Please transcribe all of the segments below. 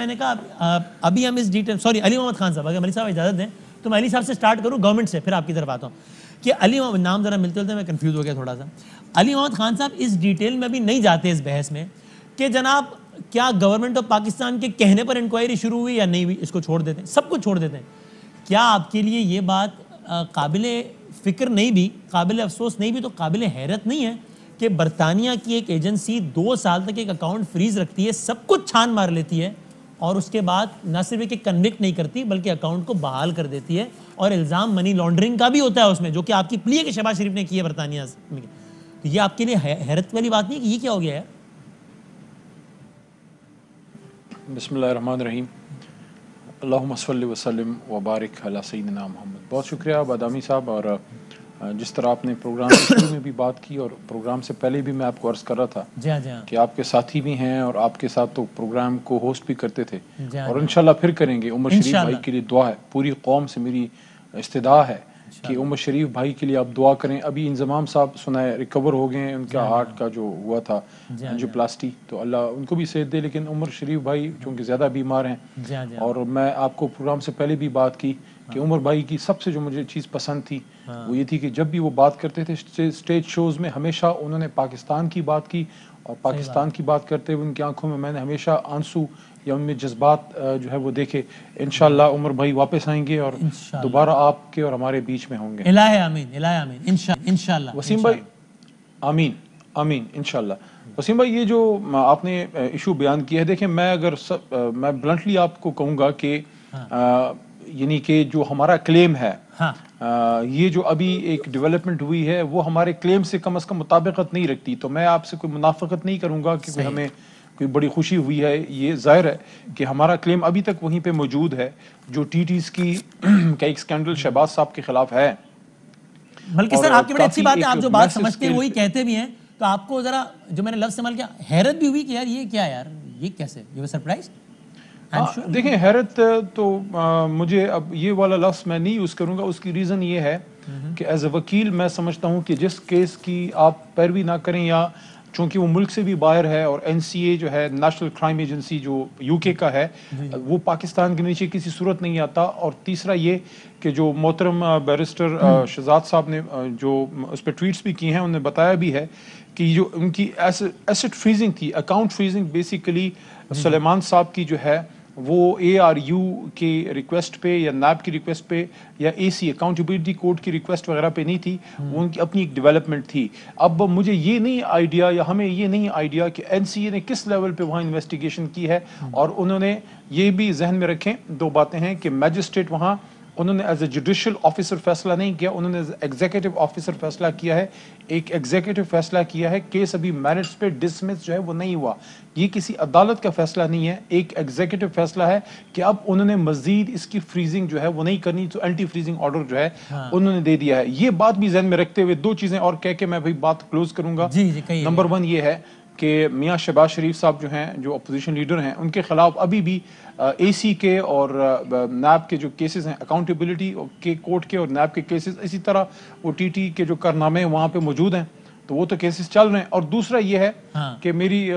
میں نے کہا ابھی ہم اس ڈیٹیل سوری علی محمد خان صاحب اگر علی صاحب اجازت دیں تو میں علی صاحب سے سٹارٹ کروں گورنمنٹ سے پھر آپ کی طرف آتا ہوں کہ علی محمد نام ذرا ملتے ہوتے میں کنفیوز ہو گیا تھوڑا سا. علی محمد خان صاحب اس ڈیٹیل میں ابھی نہیں جاتے اس بحث میں کہ جناب کیا گورنمنٹ آف پاکستان کے کہنے پر انکوائری شروع ہوئی یا نہیں ہوئی, اس کو چھوڑ دیتے ہیں, سب کچھ چھوڑ دیتے ہیں. کیا آپ کے لیے یہ بات قابل فکر نہیں بھی, قابل افسوس نہیں بھی, تو قابل حیرت نہیں ہے کہ برطانیہ کی ایک ایجنسی 2 سال تک ایک اکاؤنٹ فریز رکھتی ہے, سب کچھ چھان مار لیتی ہے اور اس کے بعد نہ صرف ایک کنوکٹ نہیں کرتی بلکہ اکاؤنٹ کو بحال کر دیتی ہے, اور الزام منی لانڈرنگ کا بھی ہوتا ہے اس میں, جو کہ آپ کی پلی ہے کہ شہباز شریف نے کی ہے برطانیہ میں. تو یہ آپ کے لیے حیرت والی بات نہیں ہے کہ یہ کیا ہو گیا ہے؟ بسم اللہ الرحمن الرحیم. اللہم صلی وسلم وبارک علی سیدنا محمد. بہت شکریہ بادامی صاحب. اور جس طرح آپ نے پروگرام کے شروع میں بھی بات کی اور پروگرام سے پہلے بھی میں آپ کو عرض کر رہا تھا کہ آپ کے ساتھی بھی ہیں اور آپ کے ساتھ تو پروگرام کو ہوسٹ بھی کرتے تھے, اور انشاءاللہ پھر کریں گے. عمر شریف بھائی کے لیے دعا ہے, پوری قوم سے میری استدعا ہے کہ عمر شریف بھائی کے لیے آپ دعا کریں. ابھی انضمام صاحب سنائے ریکور ہو گئے ہیں, ان کا ہارٹ کا جو ہوا تھا انجیوپلاسٹی, تو اللہ ان کو بھی صحت دے. لیکن عمر شریف بھائی چونکہ زیادہ بیمار ہیں, اور میں آپ کو پروگرام سے پہلے بھی بات کی کہ عمر بھائی کی سب سے جو مجھے چیز پسند تھی وہ یہ تھی کہ جب بھی وہ بات کرتے تھے اسٹیج شوز میں, ہمیشہ انہوں نے پاکستان کی بات کی, اور پاکستان کی بات کرتے ہوئے ان کی آنکھوں میں نے ہمیشہ آنسو یا ان میں جذبات جو ہے وہ دیکھے. انشاءاللہ عمر بھائی واپس آئیں گے اور دوبارہ آپ کے اور ہمارے بیچ میں ہوں گے. الہ آمین, الہ آمین, انشاءاللہ. وسیم بھائی آمین آمین انشاءاللہ. وسیم بھائی یہ جو آپ نے ایشو بیان کیا ہے, دیکھیں میں اگر میں بلنٹلی آپ کو کہوں گا کہ یعنی کہ جو ہمارا کلیم ہے, یہ جو ابھی ایک ڈیولپمنٹ ہوئی ہے وہ ہمارے کلیم سے کم از کم مطابقت نہیں رکھتی. تو میں آپ سے کوئی منافقت نہیں کروں گا کہ ہمیں کوئی بڑی خوشی ہوئی ہے. یہ ظاہر ہے کہ ہمارا کلیم ابھی تک وہیں پہ موجود ہے جو ٹی ٹیز کی کا ایک سکینڈل شہباز صاحب کے خلاف ہے. بلکہ سر آپ کی بڑی اچھی بات ہے, آپ جو بات سمجھتے ہیں وہی کہتے بھی ہیں. تو آپ کو ذرا جو میں نے لفظ استعمال کیا, حیرت بھی ہوئی کہ یار یہ کیا, یار یہ کیسے, یہ سرپرائز. دیکھیں حیرت تو مجھے اب یہ والا لفظ میں نہیں یوز کروں گا. اس کی ریزن یہ ہے کہ ایز اے وکیل میں سمجھتا ہوں کہ جس کیس کی آپ پیروی نہ کریں, یا چونکہ وہ ملک سے بھی باہر ہے, اور این سی اے جو ہے نیشنل کرائم ایجنسی جو یو کے کا ہے, وہ پاکستان کے نیچے کسی صورت نہیں آتا. اور تیسرا یہ کہ جو محترم بیرسٹر شہزاد صاحب نے جو اس پہ ٹویٹس بھی کی ہیں, انہوں نے بتایا بھی ہے کہ جو ان کی ایسٹ فریزنگ تھی, اکاؤنٹ فریزنگ بیسیکلی سلیمان صاحب کی جو ہے وہ اے آر یو کی ریکویسٹ پہ یا نیب کی ریکویسٹ پہ یا اے سی اکاؤنٹیبلٹی کوڈ کی ریکویسٹ وغیرہ پہ نہیں تھی, وہ ان کی اپنی ایک ڈیولپمنٹ تھی. اب مجھے یہ نہیں آئیڈیا یا ہمیں یہ نہیں آئیڈیا کہ این سی اے نے کس لیول پہ وہاں انویسٹیگیشن کی ہے. اور انہوں نے یہ بھی ذہن میں رکھیں, 2 باتیں ہیں کہ میجسٹریٹ وہاں انہوں نے ایز اے جوڈیشل آفیسر فیصلہ نہیں کیا, انہوں نے ایز ایگزیکٹو آفیسر فیصلہ کیا ہے. ایک ایگزیکٹو فیصلہ کیا ہے, کیس ابھی میرٹس پہ ڈسمس جو ہے وہ نہیں ہوا. یہ کسی عدالت کا فیصلہ نہیں ہے, ایک ایگزیکٹو فیصلہ ہے کہ اب انہوں نے مزید اس کی فریزنگ جو ہے وہ نہیں کرنی, تو اینٹی فریزنگ آرڈر جو ہے انہوں نے دے دیا ہے. یہ بات بھی ذہن میں رکھتے ہوئے 2 چیزیں اور کہہ کے میں بھائی بات کلوز کروں گا. نمبر 1 یہ ہے کہ میاں شہباز شریف صاحب جو ہیں, جو اپوزیشن لیڈر ہیں, ان کے خلاف ابھی بھی اے سی کے اور نیب کے جو کیسز ہیں, اکاؤنٹیبلٹی کے کورٹ کے اور نیب کے کیسز, اسی طرح وہ ٹی ٹی کے جو کارنامے وہاں پہ موجود ہیں, تو وہ تو کیسز چل رہے ہیں. اور دوسرا یہ ہے کہ میری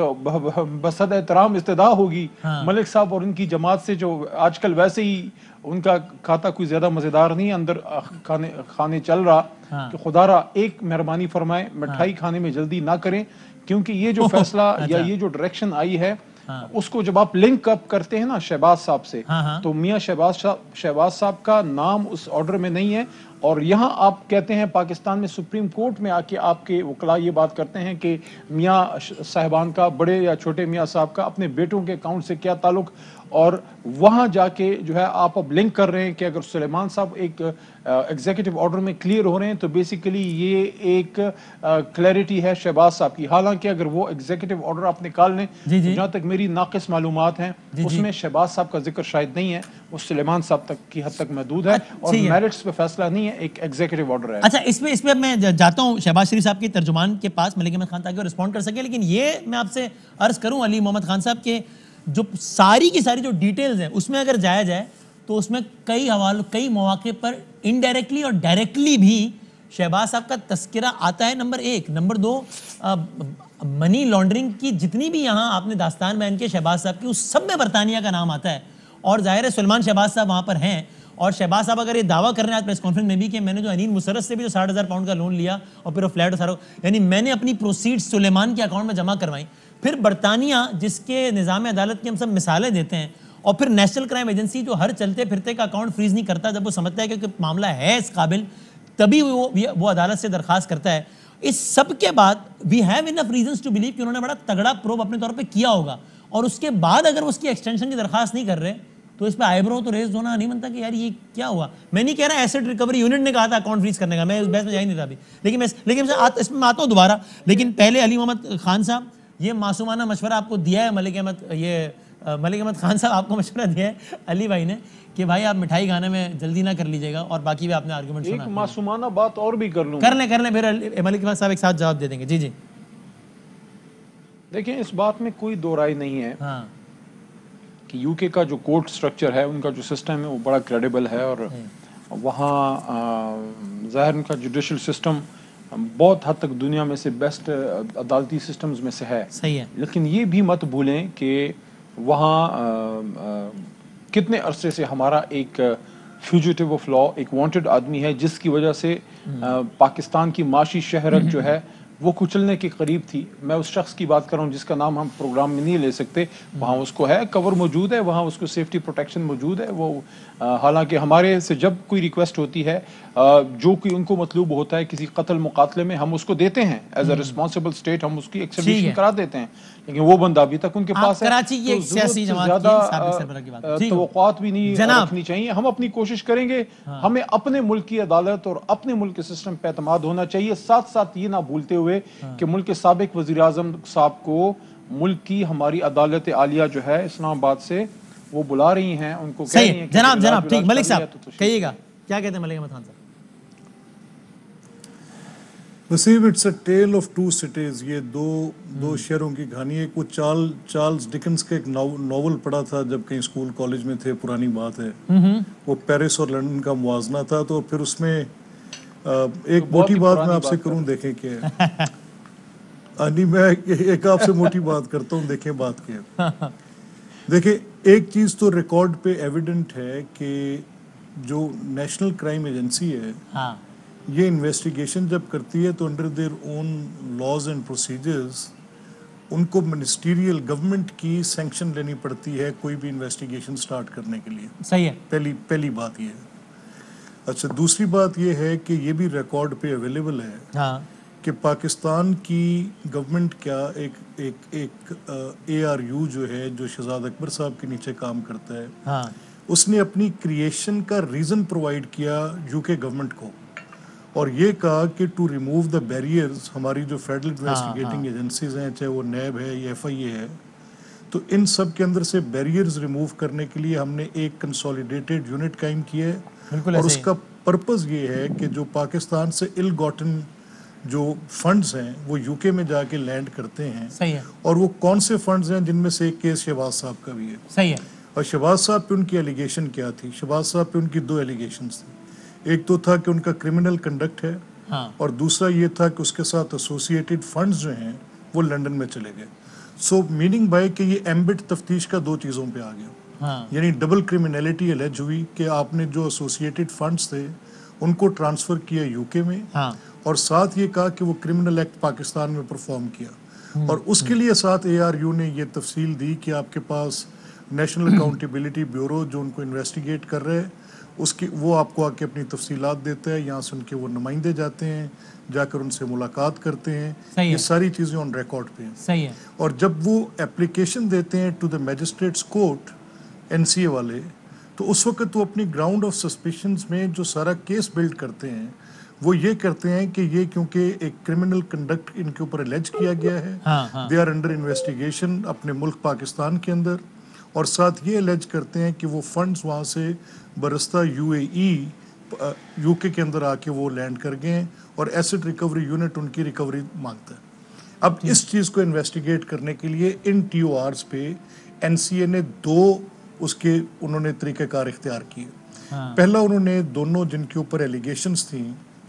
بصد احترام استدعا ہوگی ملک صاحب اور ان کی جماعت سے, جو آج کل ویسے ہی ان کا کھاتا کوئی زیادہ مزیدار نہیں اندر کھانے چل رہا, کہ خدا را ایک مہربانی فرمائے مٹھائی کھانے میں جلدی نہ کریں, کیونکہ یہ جو فیصلہ یا یہ جو ڈائریکشن آئی ہے اس کو جب آپ لنک اپ کرتے ہیں نا شہباز صاحب سے, تو میاں شہباز صاحب کا نام اس آرڈر میں نہیں ہے. اور یہاں آپ کہتے ہیں پاکستان میں سپریم کورٹ میں آ کے آپ کے وکلاء یہ بات کرتے ہیں کہ میاں صاحبان کا, بڑے یا چھوٹے میاں صاحب کا اپنے بیٹوں کے اکاؤنٹ سے کیا تعلق, اور وہاں جا کے جو ہے آپ اب لنک کر رہے ہیں کہ اگر سلیمان صاحب ایک ایگزیکٹو آرڈر میں کلیئر ہو رہے ہیں تو بیسیکلی یہ ایک کلیئرٹی ہے شہباز صاحب کی. حالانکہ اگر وہ ایگزیکٹو آرڈر آپ نکال لیں تو جہاں تک میری ناقص معلومات ہیں اس میں شہباز صاحب کا ذکر شاید نہیں ہے, وہ سلیمان صاحب تک کی حد تک محدود ہے, اور میرٹس پہ فیصلہ نہیں ہے, ایک ایگزیکٹو آرڈر ہے. اچھا اس پہ میں جاتا ہوں شہباز شریف صاحب کے ترجمان کے پاس, ملک احمد خان, تاکہ وہ رسپونڈ کر سکے. لیکن یہ میں آپ سے عرض کروں علی محمد خان صاحب کے جو ساری کی ساری جو ڈیٹیلز ہیں اس میں اگر جایا جائے تو اس میں کئی مواقع پر انڈائریکٹلی اور ڈائریکٹلی بھی شہباز صاحب کا تذکرہ آتا ہے نمبر 1. نمبر 2 منی لانڈرنگ کی جتنی بھی یہاں آپ نے داستان بیان کی شہباز صاحب کی اس سب میں برطانیہ کا نام آتا ہے, اور ظاہر ہے سلمان شہباز صاحب وہاں پر ہیں, اور شہباز صاحب اگر یہ دعویٰ کر رہے ہیں آج پریس کانفرنس میں بھی کہ میں نے جو انیل مسرت سے بھی جو 60,000 پاؤنڈ کا لون لیا اور پھر وہ فلیٹ سارا, یعنی میں نے اپنی پروسیڈ سلیمان کے اکاؤنٹ میں جمع کروائی. پھر برطانیہ جس کے نظام عدالت کی ہم سب مثالیں دیتے ہیں, اور پھر نیشنل کرائم ایجنسی جو ہر چلتے پھرتے کا اکاؤنٹ فریز نہیں کرتا, جب وہ سمجھتا ہے کہ معاملہ ہے اس قابل تبھی وہ عدالت سے درخواست کرتا ہے. اس سب کے بعد we have enough reasons to believe کہ انہوں نے بڑا تگڑا پروب اپنے طور پہ کیا ہوگا, اور اس کے بعد اگر وہ اس کی ایکسٹینشن کی درخواست نہیں کر رہے تو اس پہ آئی برو تو ریز ہونا نہیں بنتا کہ یار یہ کیا ہوا. میں نہیں کہہ رہا ایسٹ ریکوری یونٹ نے کہا تھا اکاؤنٹ فریز کرنے کا, میں اس بحث میں جا ہی نہیں تھا ابھی, لیکن اس میں آتا ہوں دوبارہ. لیکن پہلے علی محمد خان صاحب یہ معصومانہ مشورہ آپ کو دیا ہے ملک احمد خان صاحب آپ کو مشورہ دیا ہے علی بھائی نے کہ بھائی آپ مٹھائی کھانے میں جلدی نہ کر لیجیے گا, اور باقی بھی آپ نے آرگومنٹ سنا. ایک معصومانہ بات اور بھی کر لیں پھر ملک احمد صاحب ایک ساتھ جواب دے دیں گے. جی دیکھیں اس بات میں کوئی دو رائے نہیں ہے کہ یو کے کا جو کورٹ سٹرکچر ہے, ان کا جو سسٹم ہے وہ بڑا کریڈیبل ہے, اور وہاں ظاہر ان کا جوڈیشل سسٹم بہت حد تک دنیا میں سے بیسٹ عدالتی سسٹمز میں سے ہے. صحیح ہے. لیکن یہ بھی مت بھولیں کہ وہاں کتنے عرصے سے ہمارا ایک فیوجیٹو آف لا, ایک وانٹڈ آدمی ہے, جس کی وجہ سے پاکستان کی معاشی شہرت جو ہے وہ کچلنے کے قریب تھی. میں اس شخص کی بات کر رہا ہوں جس کا نام ہم پروگرام میں نہیں لے سکتے. وہاں اس کو ہے کور موجود ہے, وہاں اس کو سیفٹی پروٹیکشن موجود ہے. وہ حالانکہ ہمارے سے جب کوئی ریکویسٹ ہوتی ہے جو کہ ان کو مطلوب ہوتا ہے کسی قتل مقاتلے میں, ہم اس کو دیتے ہیں ایز اے رسپانسبل اسٹیٹ, ہم اس کی ایکسٹریڈیشن کرا دیتے ہیں, لیکن وہ بندہ ابھی تک ان کے پاس ہے. تو زیادہ توقعات بھی نہیں رکھنی چاہیے. ہم اپنی کوشش کریں گے, ہمیں اپنے ملک کی عدالت اور اپنے ملک کے سسٹم پہ اعتماد ہونا چاہیے. ساتھ ساتھ یہ نہ بھولتے ہوئے کہ ملک کے سابق وزیر اعظم صاحب کو ملک کی ہماری عدالت عالیہ جو ہے اسلام آباد سے وہ بلا رہی ہیں, ان کو کہہ رہی ہیں. جناب ٹھیک, ملک صاحب کہیے گا کیا کہتے ہیں ملک احمد خان صاحب. نصیب it's a tale of two cities. یہ دو شہروں کی کہانی ہے. کچھ چارلز ڈکنس کا ایک ناول پڑھا تھا جب کہیں اسکول کالج میں تھے, پرانی بات ہے, وہ پیرس اور لندن کا موازنہ تھا. تو پھر اس میں ایک موٹی بات میں آپ سے کروں, دیکھیں کیا ہے. میں ایک آپ سے موٹی بات کرتا ہوں, دیکھیں بات کیا ہے. دیکھیں ایک چیز تو ریکارڈ پہ ایویڈنٹ ہے کہ جو نیشنل کرائم ایجنسی ہے یہ انویسٹیگیشن جب کرتی ہے تو under their own laws and procedures ان کو منسٹیریل گورنمنٹ کی سینکشن لینی پڑتی ہے کوئی بھی انویسٹیگیشن سٹارٹ کرنے کے لیے. صحیح ہے. پہلی بات یہ ہے. اچھا, دوسری بات یہ ہے کہ یہ بھی ریکارڈ پہ اویلیبل ہے کہ پاکستان کی گورنمنٹ کیا ایک اے آر یو جو ہے, جو شہزاد اکبر صاحب کے نیچے کام کرتا ہے, اس نے اپنی کریشن کا ریزن پرووائڈ کیا یو کے گورنمنٹ کو, اور یہ کہا کہ ٹو ریموو دا بیریئرز, ہماری جو فیڈرل انویسٹیگیٹنگ ایجنسیز ہیں, چاہے وہ نیب ہے یا ایف آئی اے ہے, تو ان سب کے اندر سے بیریئرز ریموو کرنے کے لیے ہم نے ایک کنسولیڈیٹڈ یونٹ قائم کیا ہے. اور اس کا پرپز یہ ہے کہ جو پاکستان سے ال گاٹن جو فنڈز ہیں وہ یو کے میں جا کے لینڈ کرتے ہیں. صحیح ہے. اور وہ کون سے فنڈز ہیں جن میں سے ایک کیس شہباز صاحب کا بھی ہے. صحیح ہے. اور شہباز صاحب پہ ان کی ایلیگیشن کیا تھی؟ شہباز صاحب پہ ان کی 2 ایلیگیشنز تھیں. ایک تو تھا کہ ان کا کرمنل کنڈکٹ ہے, اور دوسرا یہ تھا کہ اس کے ساتھ ایسوسیٹڈ فنڈز جو ہیں وہ لنڈن میں چلے گئے. سو میننگ بائی کہ یہ ایمبٹ تفتیش کا 2 چیزوں پہ آ گیا, یعنی ڈبل کرمنلٹی الیج ہوئی کہ آپ نے جو ایسوسیٹڈ فنڈز تھے ان کو ٹرانسفر کیا یو کے میں, اور ساتھ یہ کہا کہ وہ کرمنل ایکٹ پاکستان میں پرفارم کیا. اور اس کے لیے ساتھ اے آر یو نے یہ تفصیل دی کہ آپ کے پاس نیشنل اکاؤنٹیبلٹی بیورو جو ان کو انویسٹیگیٹ کر رہے اس کی وہ آپ کو آ کے اپنی تفصیلات دیتا ہے, یہاں سے ان کے وہ نمائندے جاتے ہیں, جا کر ان سے ملاقات کرتے ہیں. یہ ساری چیزیں آن ریکارڈ پہ ہیں. صحیح ہے. اور جب وہ اپلیکیشن دیتے ہیں to the magistrate's court N C A والے, تو اس وقت وہ اپنی گراؤنڈ آف سسپیشنز میں جو سارا کیس بلڈ کرتے ہیں وہ یہ کرتے ہیں کہ یہ کیونکہ ایک کرمنل کنڈکٹ ان کے اوپر الیج کیا گیا ہے, دے آر انڈر انویسٹیگیشن اپنے ملک پاکستان کے اندر, اور ساتھ یہ الیج کرتے ہیں کہ وہ فنڈز وہاں سے برستہ یو اے ای یو کے اندر آ کے وہ لینڈ کر گئے ہیں, اور ایسٹ ریکوری یونٹ ان کی ریکوری مانگتا ہے. اب اس چیز کو انویسٹیگیٹ کرنے کے لیے ان ٹی او آرز پہ این سی اے نے 2 اس کے انہوں نے طریقہ کار اختیار کیے. پہلا انہوں نے دونوں جن کے اوپر ایلیگیشنز تھیں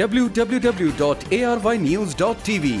www.arynews.tv।